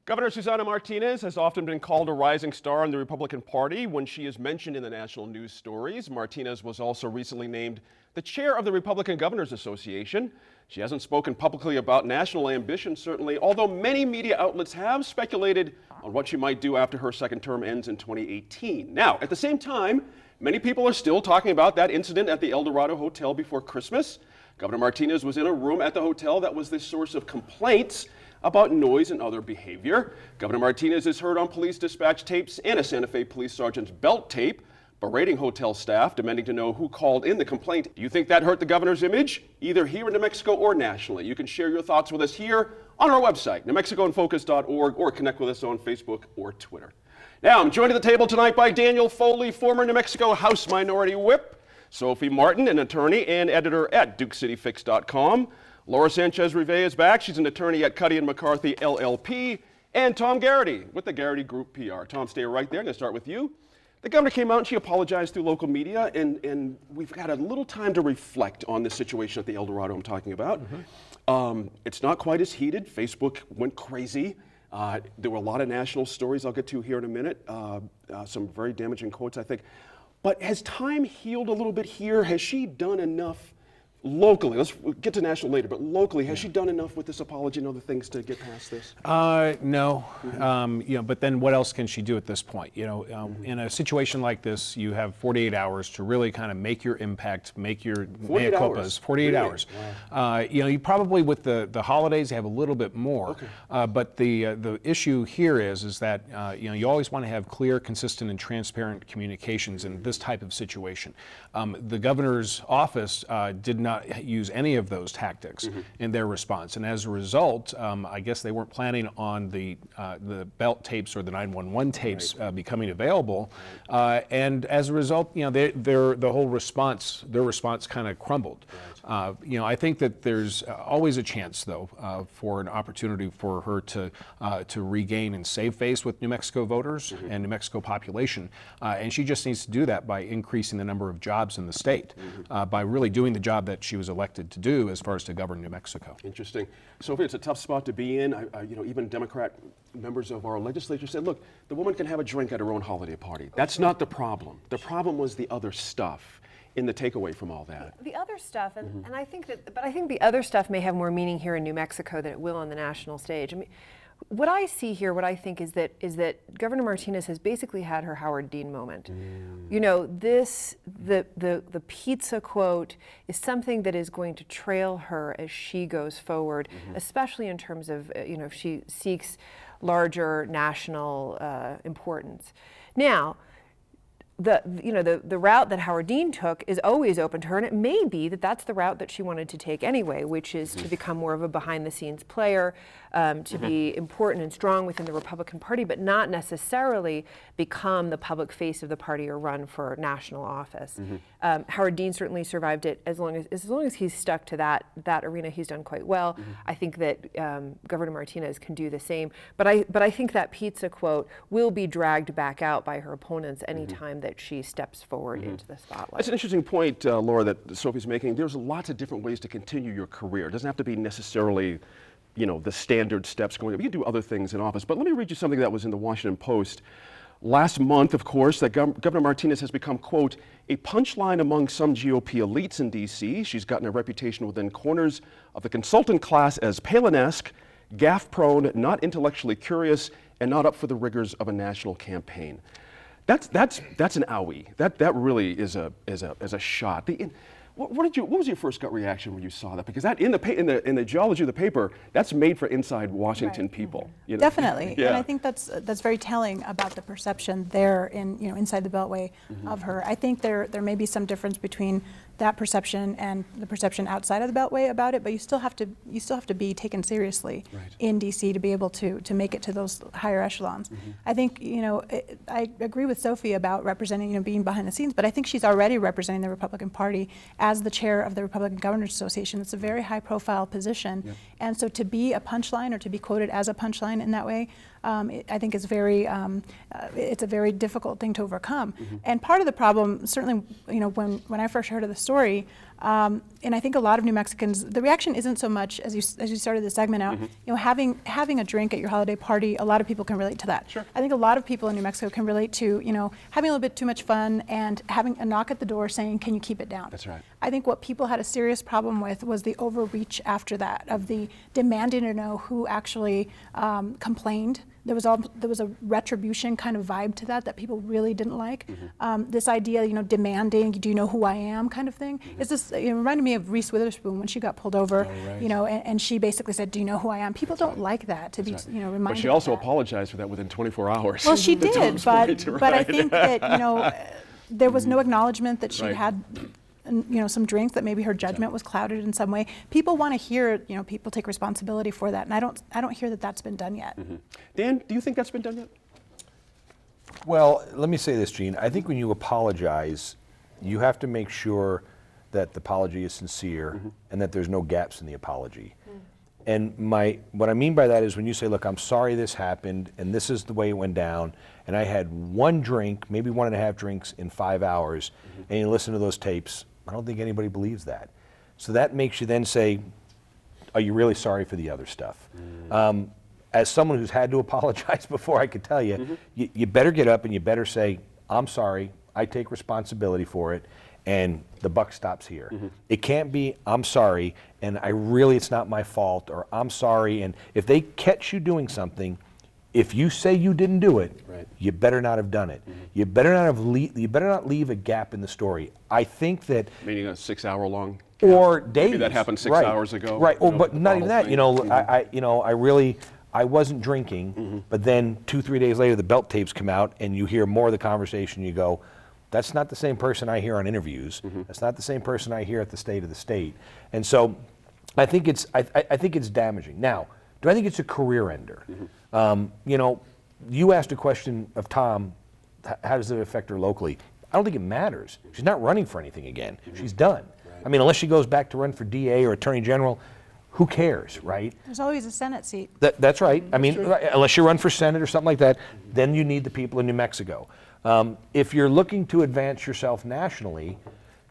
Governor Susana Martinez has often been called a rising star in the Republican Party when she is mentioned in the national news stories. Martinez was also recently named the chair of the Republican Governors Association. She hasn't spoken publicly about national ambition, certainly, although many media outlets have speculated on what she might do after her second term ends in 2018. Now, at the same time, many people are still talking about that incident at the El Dorado Hotel before Christmas. Governor Martinez was in a room at the hotel that was the source of complaints about noise and other behavior. Governor Martinez is heard on police dispatch tapes and a Santa Fe police sergeant's belt tape, berating hotel staff, demanding to know who called in the complaint. Do you think that hurt the governor's image, either here in New Mexico or nationally? You can share your thoughts with us here on our website, newmexicoinfocus.org, or connect with us on Facebook or Twitter. Now, I'm joined at the table tonight by Daniel Foley, former New Mexico House Minority Whip, Sophie Martin, an attorney and editor at DukeCityFix.com. Laura Sanchez-Rive is back. She's an attorney at Cuddy & McCarthy LLP. And Tom Garrity with the Garrity Group PR. Tom, stay right there. I'm going to start with you. The governor came out and she apologized through local media, and we've had a little time to reflect on this situation at the El Dorado I'm talking about. It's not quite as heated. Facebook went crazy. There were a lot of national stories I'll get to here in a minute. Some very damaging quotes, I think. But has time healed a little bit here? Has she done enough locally? Let's get to national later, but locally, has she done enough with this apology and other things to get past this? No. But then what else can she do at this point? In a situation like this, you have 48 hours to really kind of make your impact, make your mea culpas. 48 really? Hours. Wow. You probably with the holidays you have a little bit more. Okay. But the issue here is that you always want to have clear, consistent, and transparent communications in this type of situation. The governor's office did not use any of those tactics in their response, and as a result, I guess they weren't planning on the belt tapes or the 911 tapes becoming available, and as a result, their response kind of crumbled. I think that there's always a chance, though, for an opportunity for her to regain and save face with New Mexico voters and New Mexico population, and she just needs to do that by increasing the number of jobs in the state, by really doing the job that she was elected to do as far as to govern New Mexico. Interesting. Sophie, it's a tough spot to be in. Even Democrat members of our legislature said, look, the woman can have a drink at her own holiday party. That's not the problem. The problem was the other stuff in the takeaway from all that. The other stuff, and I think the other stuff may have more meaning here in New Mexico than it will on the national stage. I mean, what I see here, what I think is that Governor Martinez has basically had her Howard Dean moment. The pizza quote is something that is going to trail her as she goes forward, especially in terms of if she seeks larger national importance. Now, the route that Howard Dean took is always open to her, and it may be that that's the route that she wanted to take anyway, which is to become more of a behind-the-scenes player, to be important and strong within the Republican Party, but not necessarily become the public face of the party or run for national office. Howard Dean certainly survived it. As long as he's stuck to that arena, he's done quite well. I think that Governor Martinez can do the same. But I think that pizza quote will be dragged back out by her opponents anytime that she steps forward into the spotlight. That's an interesting point, Laura, that Sophie's making. There's lots of different ways to continue your career. It doesn't have to be necessarily the standard steps going up. You can do other things in office. But let me read you something that was in the Washington Post last month, of course, that Governor Martinez has become, quote, a punchline among some GOP elites in D.C. She's gotten a reputation within corners of the consultant class as Palin-esque, gaffe-prone, not intellectually curious, and not up for the rigors of a national campaign. That's an owie. That really is a shot. What was your first gut reaction when you saw that? Because that in the geology of the paper, that's made for inside Washington people. Definitely, yeah. And I think that's very telling about the perception there inside the Beltway of her. I think there may be some difference between that perception and the perception outside of the Beltway about it, but you still have to be taken seriously in DC to be able to make it to those higher echelons. I think I agree with Sophie about representing being behind the scenes, but I think she's already representing the Republican Party as the chair of the Republican Governors Association. It's a very high profile position, and so to be a punchline or to be quoted as a punchline in that way, I think is it's a very difficult thing to overcome. And part of the problem, certainly, when I first heard of the story, And I think a lot of New Mexicans, the reaction isn't so much as you started the segment out. You know, having a drink at your holiday party, a lot of people can relate to that. Sure. I think a lot of people in New Mexico can relate to, you know, having a little bit too much fun and having a knock at the door saying, "Can you keep it down?" That's right. I think what people had a serious problem with was the overreach after that, of the demanding to know who actually complained. There was a retribution kind of vibe to that people really didn't like. This idea, you know, demanding, "Do you know who I am?" kind of thing. It's just, it reminded me of Reese Witherspoon when she got pulled over, you know, and she basically said, "Do you know who I am?" People don't like that, to be, you know, reminded. But she of also that. apologized for that within 24 hours. Well, she The did, Tom's but point, I right. think that, you know, there was no acknowledgement that she Right. had, you know, some drinks, that maybe her judgment was clouded in some way. People want to hear, you know, people take responsibility for that, and I don't hear that that's been done yet. Dan, do you think that's been done yet? Well, let me say this, Gene. I think when you apologize, you have to make sure that the apology is sincere and that there's no gaps in the apology. And what I mean by that is when you say, "Look, I'm sorry this happened, and this is the way it went down, and I had one drink, maybe 1.5 drinks in 5 hours," and you listen to those tapes, I don't think anybody believes that. So that makes you then say, "Are you really sorry for the other stuff?" As someone who's had to apologize before, I could tell you, you better get up and you better say, "I'm sorry, I take responsibility for it, and the buck stops here." It can't be, "I'm sorry, and it's not my fault," or "I'm sorry," and if they catch you doing something, if you say you didn't do it, Right. you better not have done it. You better not leave a gap in the story. I think that Meaning a 6-hour-long. or days. Maybe that happened 6 right. hours ago. Right. you Or, know, but the not even bottle that. thing. I wasn't drinking, but then 2-3 days later, the belt tapes come out, and you hear more of the conversation. You go, "That's not the same person I hear on interviews. That's not the same person I hear at the State of the State." And so, I think it's damaging. Now, do I think it's a career ender? You know, you asked a question of Tom. How does it affect her locally? I don't think it matters. She's not running for anything again. She's done. I mean, unless she goes back to run for DA or Attorney General, who cares, right? There's always a Senate seat. That's right. I mean, unless you run for Senate or something like that, then you need the people in New Mexico. If you're looking to advance yourself nationally,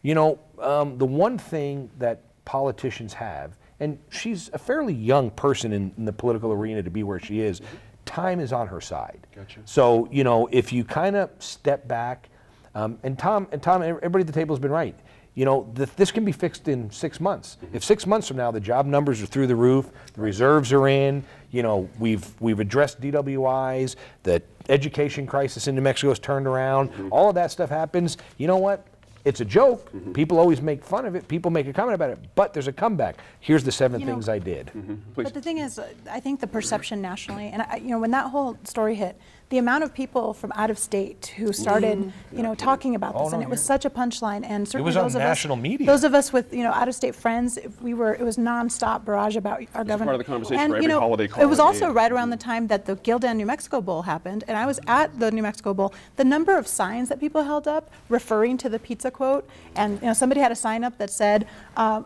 you know, the one thing that politicians have, and she's a fairly young person in the political arena to be where she is, time is on her side. Gotcha. So, you know, if you kind of step back, and Tom, everybody at the table has been right. You know, this can be fixed in 6 months. If 6 months from now the job numbers are through the roof, the reserves are in, you know, we've addressed DWIs, the education crisis in New Mexico has turned around, all of that stuff happens, you know what? It's a joke. People always make fun of it. People make a comment about it, but there's a comeback. Here's the 7 You know- things I did. Please. But the thing is, I think the perception nationally, and you know, when that whole story hit, the amount of people from out of state who started, you know, talking about this, no, and it was such a punchline, and certainly was on those of national us, media. those of us with, you know, out of state friends, it was nonstop barrage about our governor. part of the conversation and for you every know, holiday it was call also made. right around the time that the Gildan New Mexico Bowl happened, and I was at the New Mexico Bowl. The number of signs that people held up referring to the pizza quote, and you know, somebody had a sign up that said,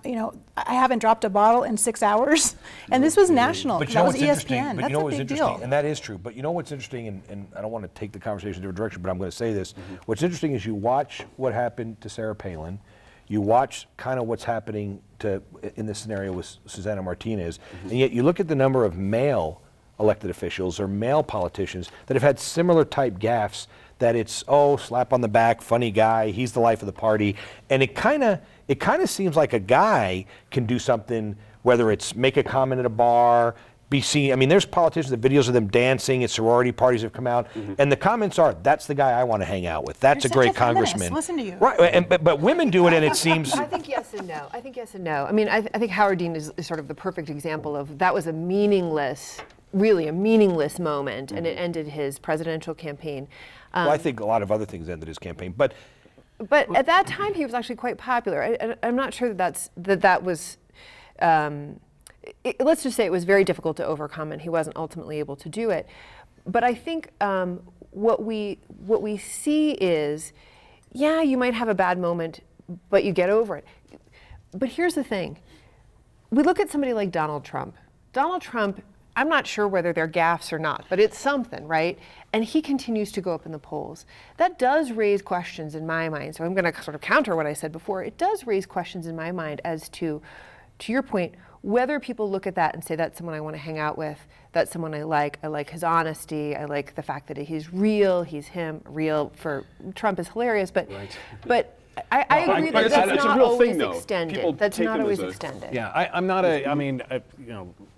you know, "I haven't dropped a bottle in 6 hours," and this was national. But you That know was what's interesting? ESPN. But That's you know a what's big interesting? deal. And that is true. But you know what's interesting, and I don't want to take the conversation in a different direction, but I'm going to say this. What's interesting is you watch what happened to Sarah Palin. You watch kind of what's happening in this scenario with Susana Martinez, and yet you look at the number of male elected officials or male politicians that have had similar type gaffes, that it's, oh, slap on the back, funny guy, he's the life of the party. And it kind of seems like a guy can do something, whether it's make a comment at a bar, be seen. I mean, there's politicians, the videos of them dancing at sorority parties have come out, and the comments are, "That's the guy I want to hang out with. That's You're a great such a feminist. congressman." Listen to you. Right, but women do it, and it seems. I think yes and no. I think yes and no. I mean, I think Howard Dean is sort of the perfect example of that was a meaningless, really a meaningless moment, and it ended his presidential campaign. Well, I think a lot of other things ended his campaign, but But at that time, he was actually quite popular. I'm not sure that was. Let's just say it was very difficult to overcome, and he wasn't ultimately able to do it. But I think what we see is, yeah, you might have a bad moment, but you get over it. But here's the thing: we look at somebody like Donald Trump. Donald Trump I'm not sure whether they're gaffes or not, but it's something, right? And he continues to go up in the polls. That does raise questions in my mind. So I'm going to sort of counter what I said before. It does raise questions in my mind as to your point, whether people look at that and say, that's someone I want to hang out with, that's someone I like his honesty, I like the fact that he's real, he's him, real for Trump is hilarious, but I agree that that's it's a not real always thing, though. extended. People That's take not them always as a- extended. Yeah, I'm not a, I mean,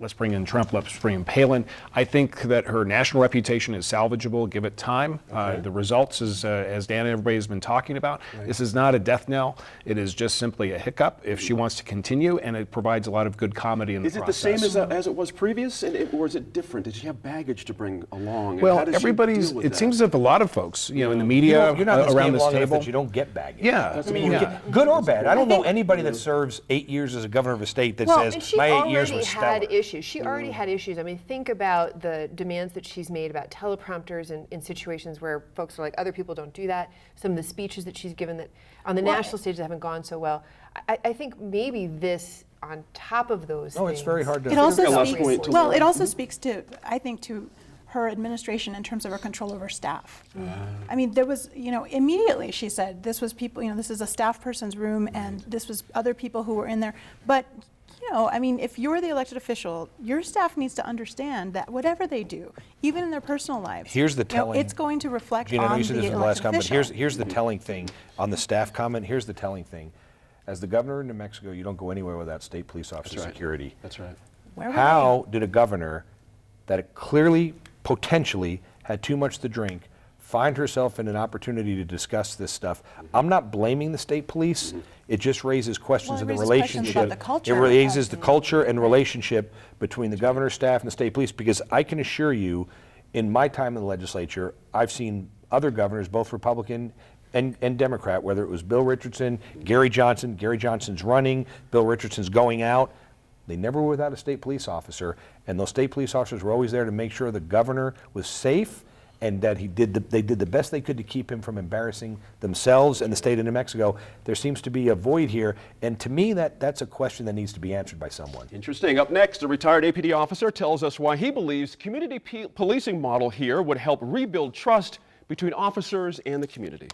let's bring in Trump, let's bring in Palin. I think that her national reputation is salvageable, give it time. The results, as Dan and everybody has been talking about, this is not a death knell. It is just simply a hiccup if she wants to continue, and it provides a lot of good comedy in the Is it process. the same as it was previous, or is it different? Did she have baggage to bring along? And how Well, does she everybody's, deal with it that? seems as if a lot of folks, in the You media, don't- you're not in this around game this long enough table. that you don't get baggage. Yeah. I mean, you get, good or bad. I don't know anybody that serves 8 years as a governor of a state that Well, and says she my 8 already years was had stellar. issues. She already had issues. I mean, think about the demands that she's made about teleprompters in situations where folks are like, other people don't do that. Some of the speeches that she's given that on the national stage that haven't gone so well. I think maybe this on top of those No, it's very hard to. It also got less speaks, point to well, learn. it also speaks to, I think, to her administration in terms of her control over staff. I mean, there was, immediately she said, this was people, this is a staff person's room and this was other people who were in there. But, I mean, if you're the elected official, your staff needs to understand that whatever they do, even in their personal lives, Here's the telling- it's going to reflect Gina, I know on you the said this in the last elected comment, official. but here's the telling thing on the staff comment. Here's the telling thing. As the governor of New Mexico, you don't go anywhere without state police officer That's right. security. That's right. Where were How did a governor that clearly, potentially had too much to drink find herself in an opportunity to discuss this stuff? I'm not blaming the state police. It just raises questions Well, of it the raises questions relationship. about the culture It raises of the the- culture and relationship between the governor's staff and the state police, because I can assure you, in my time in the legislature, I've seen other governors, both Republican and Democrat, whether it was Bill Richardson, Gary Johnson's running, Bill Richardson's going out. They never were without a state police officer, and those state police officers were always there to make sure the governor was safe and that they did the best they could to keep him from embarrassing themselves and the state of New Mexico. There seems to be a void here, and to me, that's a question that needs to be answered by someone. Interesting. Up next, a retired APD officer tells us why he believes community policing model here would help rebuild trust between officers and the community.